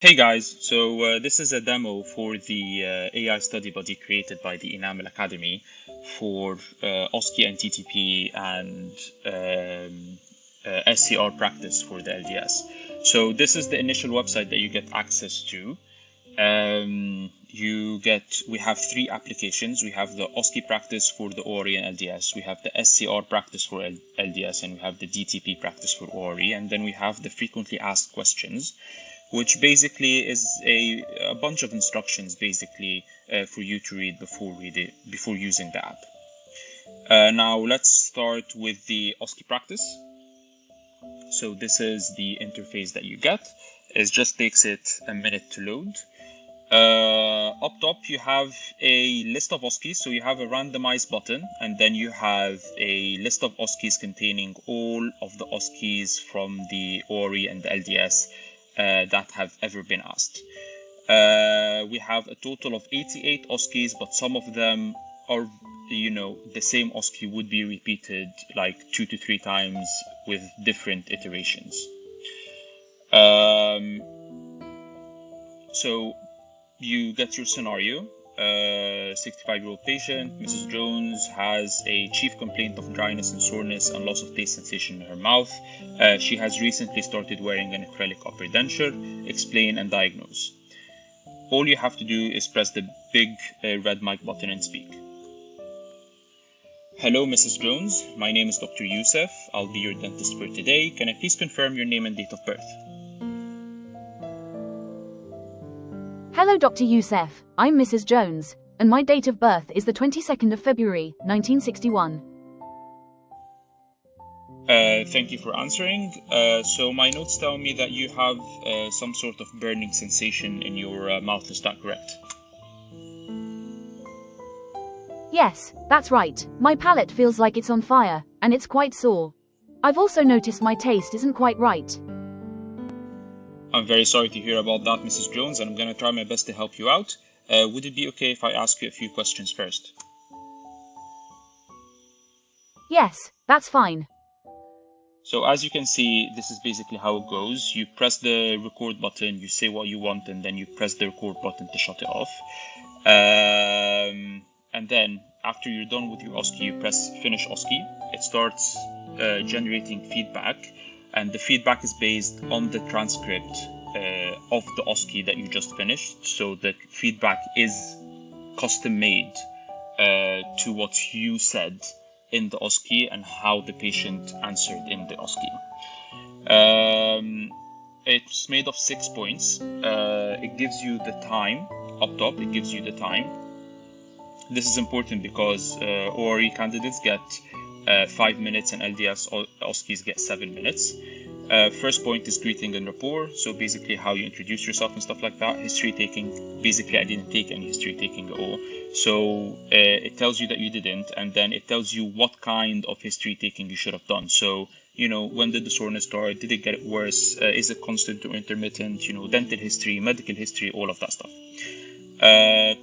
Hey guys, so this is a demo for the AI study buddy created by the Enamel Academy for OSCE and TTP and SCR practice for the LDS. So this is the initial website that you get access to. We have three applications. We have the OSCE practice for the ORE and LDS. We have the SCR practice for LDS, and we have the DTP practice for ORE. And then we have the frequently asked questions, which basically is a bunch of instructions for you to read before using the app. Now let's start with the OSCE practice. So this is the interface that you get. It just takes it a minute to load. Up top you have a list of OSCEs, so you have a randomize button, and then you have a list of OSCEs containing all of the OSCEs from the ORE and the LDS that have ever been asked. We have a total of 88 OSCEs, but some of them are, the same OSCE would be repeated like 2 to 3 times with different iterations. So you get your scenario. 65-year-old patient, Mrs. Jones, has a chief complaint of dryness and soreness and loss of taste sensation in her mouth. She has recently started wearing an acrylic upper denture. Explain and diagnose. All you have to do is press the big red mic button and speak. Hello, Mrs. Jones. My name is Dr. Youssef. I'll be your dentist for today. Can I please confirm your name and date of birth? Hello, Dr. Youssef. I'm Mrs. Jones, and my date of birth is the 22nd of February, 1961. Thank you for answering. So my notes tell me that you have some sort of burning sensation in your mouth. Is that correct? Yes, that's right. My palate feels like it's on fire, and it's quite sore. I've also noticed my taste isn't quite right. I'm very sorry to hear about that, Mrs. Jones, and I'm going to try my best to help you out. Would it be okay if I ask you a few questions first? Yes, that's fine. So as you can see, this is basically how it goes. You press the record button, you say what you want, and then you press the record button to shut it off. And then after you're done with your OSCE, you press finish OSCE. It starts generating feedback. And the feedback is based on the transcript of the OSCE that you just finished. So the feedback is custom made to what you said in the OSCE and how the patient answered in the OSCE. It's made of 6 points. It gives you the time up top. It gives you the time. This is important because ORE candidates get 5 minutes and LDS OSCEs get 7 minutes. First point is greeting and rapport, so basically how you introduce yourself and stuff like that. History taking, basically I didn't take any history taking at all, so it tells you that you didn't, and then it tells you what kind of history taking you should have done. So when did the soreness start, did it get worse, is it constant or intermittent, dental history, medical history, all of that stuff.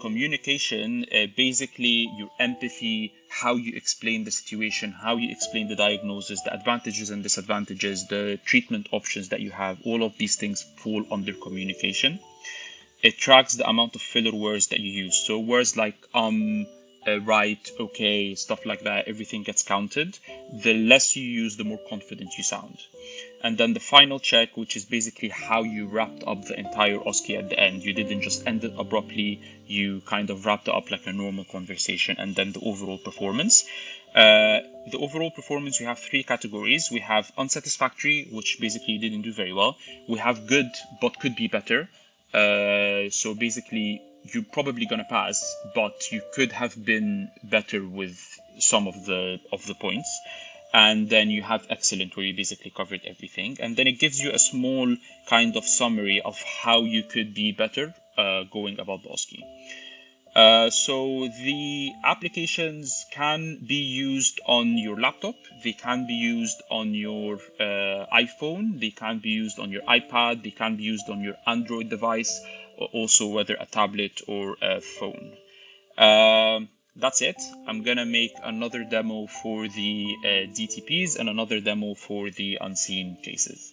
Communication, basically your empathy, how you explain the situation, how you explain the diagnosis, the advantages and disadvantages, the treatment options that you have, all of these things fall under communication. It tracks the amount of filler words that you use. So words like right, okay, stuff like that, everything gets counted. The less you use, the more confident you sound. And then the final check, which is basically how you wrapped up the entire OSCE at the end. You didn't just end it abruptly, you kind of wrapped it up like a normal conversation. And then the overall performance. The overall performance, we have 3 categories. We have unsatisfactory, which basically you didn't do very well. We have good, but could be better. So basically, you're probably gonna pass, but you could have been better with some of the points. And then you have excellent, where you basically covered everything. And then it gives you a small kind of summary of how you could be better going about the OSCE. So the applications can be used on your laptop. They can be used on your iPhone. They can be used on your iPad. They can be used on your Android device, also whether a tablet or a phone. That's it. I'm gonna make another demo for the DTPs and another demo for the unseen cases.